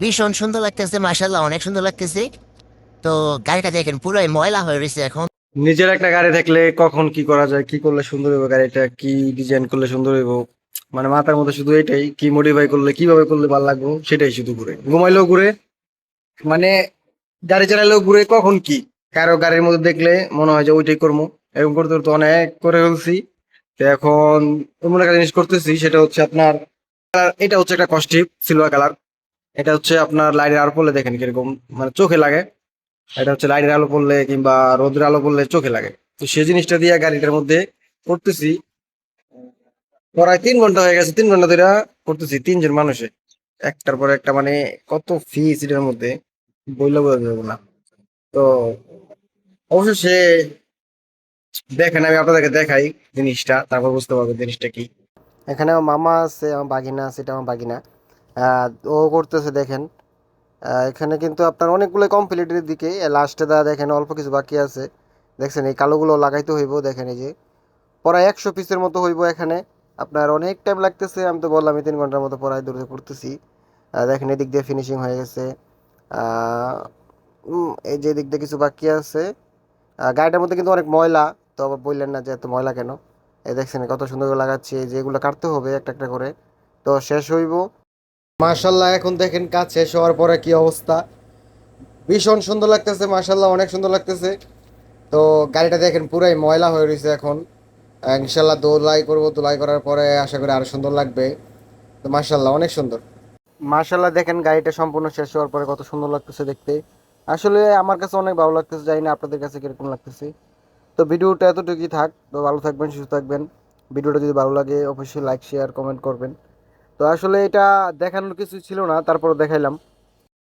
ভীষণ সুন্দর লাগতেছে, মাশাল্লাহ অনেক সুন্দর লাগতেছে। তো গাড়িটা দেখেন পুরাই ময়লা হয়ে রয়েছে এখন। নিজের একটা গাড়ি থাকলে কখন কি করা যায়, কি করলে সুন্দর হইব, গাড়িটা কি ডিজাইন করলে সুন্দর হইব, মানে মাথার মধ্যে শুধু এটাই, কি মডিফাই করলে কিভাবে করলে ভালো লাগবে সেটাই শুধু ঘুরে, ঘুমাইলেও ঘুরে, মানে গাড়ি চালাইলেও ঘুরে, কখন কি কারো গাড়ির মধ্যে দেখলে মনে হয় যে ওইটাই করবো। এরকম করতে করতে অনেক করে ফেলছি। তো এখন এমন একটা জিনিস করতেছি, সেটা হচ্ছে আপনার এটা হচ্ছে একটা কস্টিপ সিলভার কালার। এটা হচ্ছে আপনার লাইটের আলো পড়লে দেখেন কিরকম মানে চোখে লাগে। এটা হচ্ছে লাইটের আলো পড়লে কিংবা রোদের আলো পড়লে চোখে লাগে। তো সেই জিনিসটা দিয়ে গাড়িটার মধ্যে করতেছি। প্রায় 3 ঘন্টা হয়ে গেছে, 3 ঘন্টা ধরে করতেছি, তিনজন মানুষে একটার পর একটা, মানে কত ফিস এটার মধ্যে বইলে বোঝা যাবে না। তো অবশ্যই দেখেন, আমি আপনাদেরকে দেখাই জিনিসটা, তারপর বুঝতে পারবেন জিনিসটা কি। এখানে আমার মামা আছে, আমার বাগিনা আছে, এটা আমার বাগিনা। ও করতেছে দেখেন। এখানে কিন্তু আপনার অনেকগুলো কমপ্লিটের দিকে, লাস্টে দা দেখেন অল্প কিছু বাকি আছে। দেখছেন এই কালোগুলো লাগাইতে হইব, দেখেন এই যে প্রায় 100 পিসের মতো হইব এখানে। আপনার অনেক টাইম লাগতেছে, আমি তো বললাম 3 ঘন্টার মতো পড়াই দূরে করতেছি। দেখেন এদিক দিয়ে ফিনিশিং হয়ে গেছে। আহ, এই যে এদিক দিয়ে কিছু বাকি আছে। গাড়িটার মধ্যে কিন্তু অনেক ময়লা। তো আবার বললেন না যে এত ময়লা কেন। এই দেখছেন কত সুন্দর করে লাগাচ্ছি, এই যে এগুলো কাটতে হবে একটা একটা করে। তো শেষ হইব মার্শাল্লাহ। এখন দেখেন কাজ শেষ হওয়ার পরে কি অবস্থা, ভীষণ সুন্দর লাগতেছে মার্শাল্লাহ, অনেক সুন্দর লাগতেছে। তো গাড়িটা দেখেন পুরাই ময়লা হয়ে রয়েছে এখন। ইনশাল্লাহ ধুলাই করবো, ধুলাই করার পরে আশা করি আরো সুন্দর লাগবে। তো মার্শাল্লাহ অনেক সুন্দর। মার্শাল্লাহ দেখেন গাড়িটা সম্পূর্ণ শেষ হওয়ার পরে কত সুন্দর লাগতেছে দেখতে। আসলে আমার কাছে অনেক ভালো লাগতেছে, জানি না আপনাদের কাছে কিরকম লাগতেছে। তো ভিডিওটা এতটুকুই থাক। তো ভালো থাকবেন, সুস্থ থাকবেন। ভিডিওটা যদি ভালো লাগে অবশ্যই লাইক শেয়ার কমেন্ট করবেন। তো আসলে এটা দেখানোর কিছু ছিল না, তারপর দেখাইলাম।